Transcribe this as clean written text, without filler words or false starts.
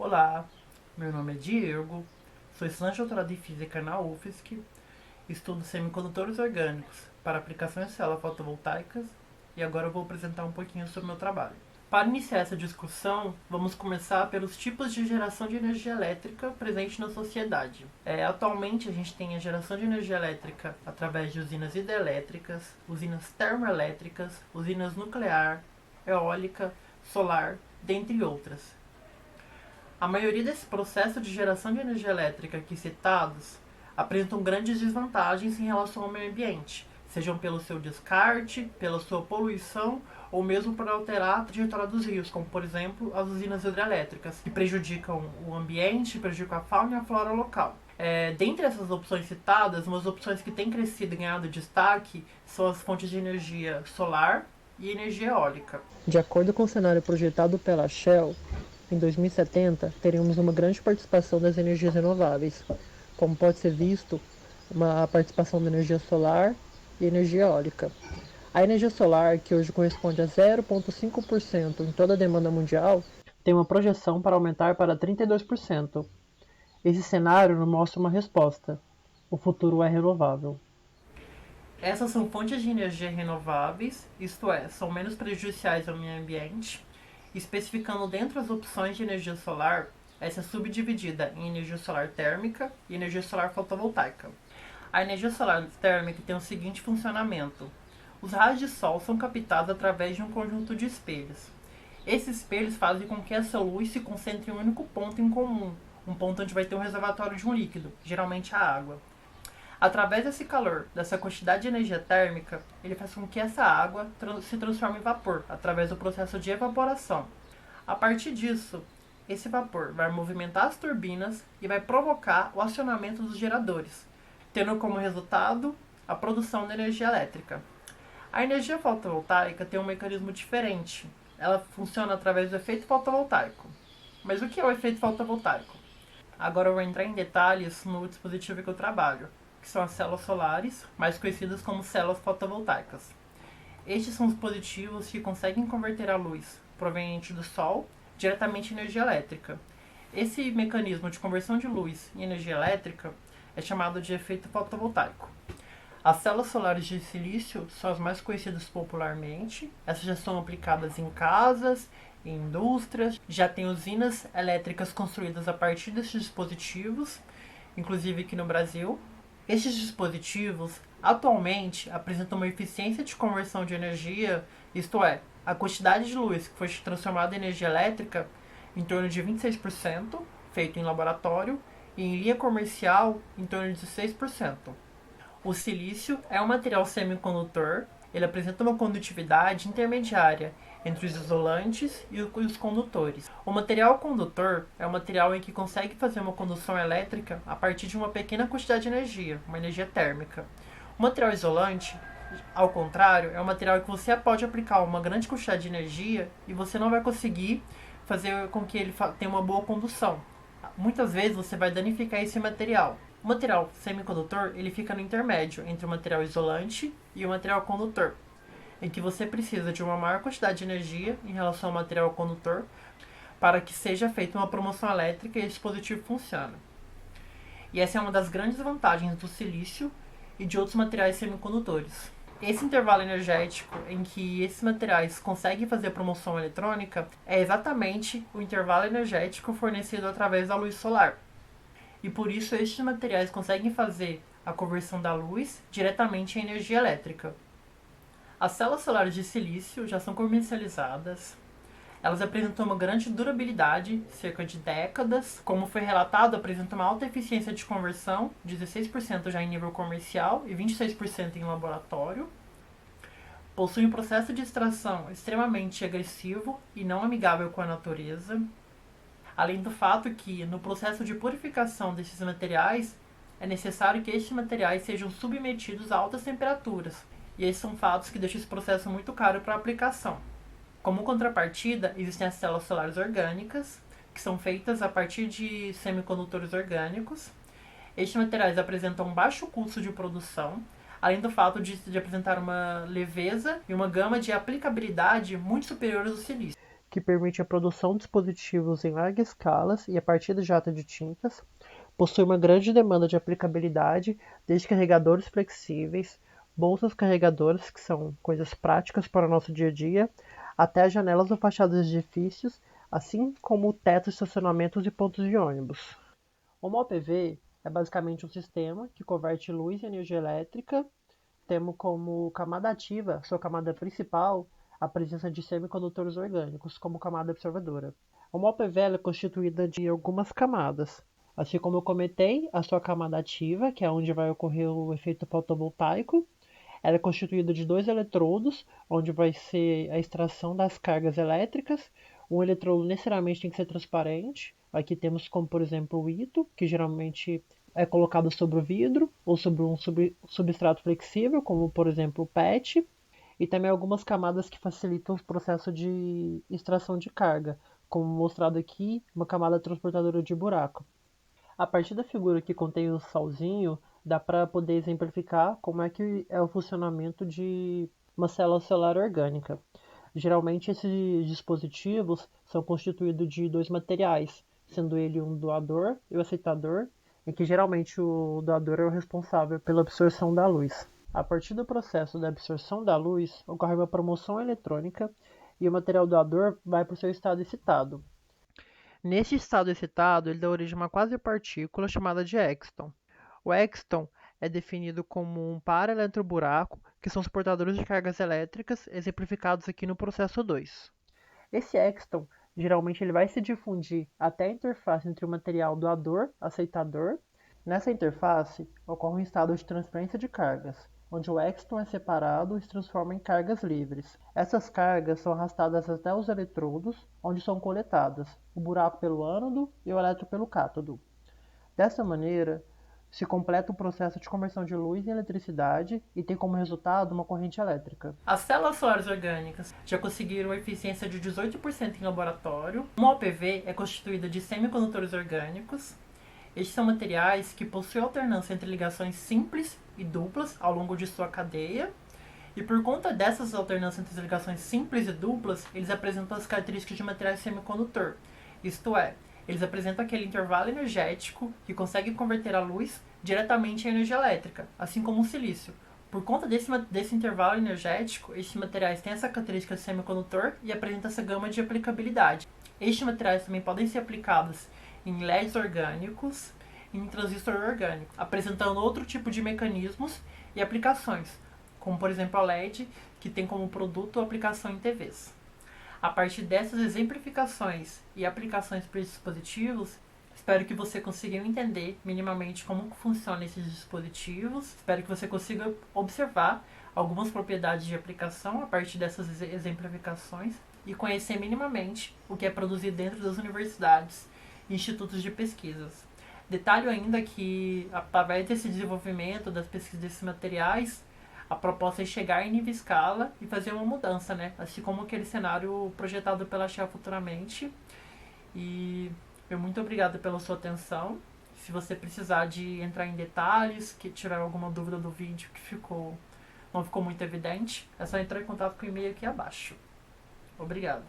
Olá, meu nome é Diego, sou estudante de doutorado em Física na UFSC, estudo semicondutores orgânicos para aplicações em células fotovoltaicas e agora eu vou apresentar um pouquinho sobre o meu trabalho. Para iniciar essa discussão, vamos começar pelos tipos de geração de energia elétrica presente na sociedade. Atualmente a gente tem a geração de energia elétrica através de usinas hidrelétricas, usinas termoelétricas, usinas nuclear, eólica, solar, dentre outras. A maioria desse processo de geração de energia elétrica aqui citados apresentam grandes desvantagens em relação ao meio ambiente, sejam pelo seu descarte, pela sua poluição ou mesmo por alterar a trajetória dos rios, como por exemplo as usinas hidrelétricas, que prejudicam o ambiente, prejudicam a fauna e a flora local. Dentre essas opções citadas, umas opções que têm crescido e ganhado destaque são as fontes de energia solar e energia eólica. De acordo com o cenário projetado pela Shell, em 2070 teremos uma grande participação das energias renováveis, como pode ser visto a participação da energia solar e energia eólica. A energia solar, que hoje corresponde a 0,5% em toda a demanda mundial, tem uma projeção para aumentar para 32%. Esse cenário nos mostra uma resposta: o futuro é renovável. Essas são fontes de energia renováveis, isto é, são menos prejudiciais ao meio ambiente. Especificando dentro as opções de energia solar, essa é subdividida em energia solar térmica e energia solar fotovoltaica. A energia solar térmica tem o seguinte funcionamento: os raios de sol são captados através de um conjunto de espelhos. Esses espelhos fazem com que essa luz se concentre em um único ponto em comum, um ponto onde vai ter um reservatório de um líquido, geralmente a água. Através desse calor, dessa quantidade de energia térmica, ele faz com que essa água se transforme em vapor, através do processo de evaporação. A partir disso, esse vapor vai movimentar as turbinas e vai provocar o acionamento dos geradores, tendo como resultado a produção de energia elétrica. A energia fotovoltaica tem um mecanismo diferente. Ela funciona através do efeito fotovoltaico. Mas o que é o efeito fotovoltaico? Agora eu vou entrar em detalhes no dispositivo que eu trabalho, que são as células solares, mais conhecidas como células fotovoltaicas. Estes são os dispositivos que conseguem converter a luz proveniente do Sol diretamente em energia elétrica. Esse mecanismo de conversão de luz em energia elétrica é chamado de efeito fotovoltaico. As células solares de silício são as mais conhecidas popularmente. Essas já são aplicadas em casas, em indústrias, já tem usinas elétricas construídas a partir desses dispositivos, inclusive aqui no Brasil. Estes dispositivos atualmente apresentam uma eficiência de conversão de energia, isto é, a quantidade de luz que foi transformada em energia elétrica, em torno de 26%, feito em laboratório, e em linha comercial, em torno de 6%. O silício é um material semicondutor, ele apresenta uma condutividade intermediária entre os isolantes e os condutores. O material condutor é um material em que consegue fazer uma condução elétrica a partir de uma pequena quantidade de energia, uma energia térmica. O material isolante, ao contrário, é um material que você pode aplicar uma grande quantidade de energia e você não vai conseguir fazer com que ele tenha uma boa condução. Muitas vezes você vai danificar esse material. O material semicondutor ele fica no intermédio entre o material isolante e o material condutor, em que você precisa de uma maior quantidade de energia em relação ao material condutor para que seja feita uma promoção elétrica e esse dispositivo funcione. E essa é uma das grandes vantagens do silício e de outros materiais semicondutores. Esse intervalo energético em que esses materiais conseguem fazer a promoção eletrônica é exatamente o intervalo energético fornecido através da luz solar. E por isso estes materiais conseguem fazer a conversão da luz diretamente em energia elétrica. As células solares de silício já são comercializadas. Elas apresentam uma grande durabilidade, cerca de décadas. Como foi relatado, apresentam uma alta eficiência de conversão, 16% já em nível comercial e 26% em laboratório. Possuem um processo de extração extremamente agressivo e não amigável com a natureza. Além do fato que, no processo de purificação desses materiais, é necessário que estes materiais sejam submetidos a altas temperaturas, e esses são fatos que deixam esse processo muito caro para a aplicação. Como contrapartida, existem as células solares orgânicas, que são feitas a partir de semicondutores orgânicos. Estes materiais apresentam um baixo custo de produção, além do fato de apresentar uma leveza e uma gama de aplicabilidade muito superiores ao silício. que permite a produção de dispositivos em larga escala e a partir de jato de tintas. Possui uma grande demanda de aplicabilidade, desde carregadores flexíveis, bolsas carregadoras, que são coisas práticas para o nosso dia a dia, até janelas ou fachadas de edifícios, assim como tetos, estacionamentos e pontos de ônibus. O MOPV é basicamente um sistema que converte luz em energia elétrica, tendo como camada ativa, sua camada principal, a presença de semicondutores orgânicos como camada absorvedora. Uma OPV é constituída de algumas camadas. Assim como eu comentei, a sua camada ativa, que é onde vai ocorrer o efeito fotovoltaico, ela é constituída de dois eletrodos, onde vai ser a extração das cargas elétricas. Um eletrodo necessariamente tem que ser transparente. Aqui temos como, por exemplo, o ito, que geralmente é colocado sobre o vidro ou sobre um substrato flexível, como, por exemplo, o PET. E também algumas camadas que facilitam o processo de extração de carga, como mostrado aqui, uma camada transportadora de buraco. A partir da figura que contém o solzinho, dá para poder exemplificar como é que é o funcionamento de uma célula celular orgânica. Geralmente esses dispositivos são constituídos de dois materiais, sendo ele um doador e o aceitador, em que geralmente o doador é o responsável pela absorção da luz. A partir do processo da absorção da luz, ocorre uma promoção eletrônica e o material doador vai para o seu estado excitado. Neste estado excitado, ele dá origem a uma quasi-partícula chamada de éxton. O éxton é definido como um para-eletroburaco, que são os portadores de cargas elétricas, exemplificados aqui no processo 2. Esse éxton, geralmente, ele vai se difundir até a interface entre o material doador-aceitador. Nessa interface, ocorre um estado de transferência de cargas, onde o éxton é separado e se transforma em cargas livres. Essas cargas são arrastadas até os eletrodos, onde são coletadas, o buraco pelo ânodo e o elétron pelo cátodo. Dessa maneira, se completa o processo de conversão de luz em eletricidade e tem como resultado uma corrente elétrica. As células solares orgânicas já conseguiram eficiência de 18% em laboratório. Uma OPV é constituída de semicondutores orgânicos. Estes são materiais que possuem alternância entre ligações simples e duplas ao longo de sua cadeia. E por conta dessas alternâncias entre as ligações simples e duplas, eles apresentam as características de materiais semicondutor. Isto é, eles apresentam aquele intervalo energético que consegue converter a luz diretamente em energia elétrica, assim como o silício. Por conta desse intervalo energético, estes materiais têm essa característica de semicondutor e apresentam essa gama de aplicabilidade. Estes materiais também podem ser aplicados em LEDs orgânicos e em transistor orgânico, apresentando outro tipo de mecanismos e aplicações, como por exemplo a LED, que tem como produto a aplicação em TVs. A partir dessas exemplificações e aplicações para esses dispositivos, espero que você consiga entender minimamente como funcionam esses dispositivos. Espero que você consiga observar algumas propriedades de aplicação a partir dessas exemplificações e conhecer minimamente o que é produzido dentro das universidades e institutos de pesquisas. Detalhe ainda que, através desse desenvolvimento das pesquisas desses materiais, a proposta é chegar em nível escala e fazer uma mudança, né? Assim como aquele cenário projetado pela Shell futuramente. E eu muito obrigado pela sua atenção. Se você precisar de entrar em detalhes, que tiver alguma dúvida do vídeo que não ficou muito evidente, é só entrar em contato com o e-mail aqui abaixo. Obrigado.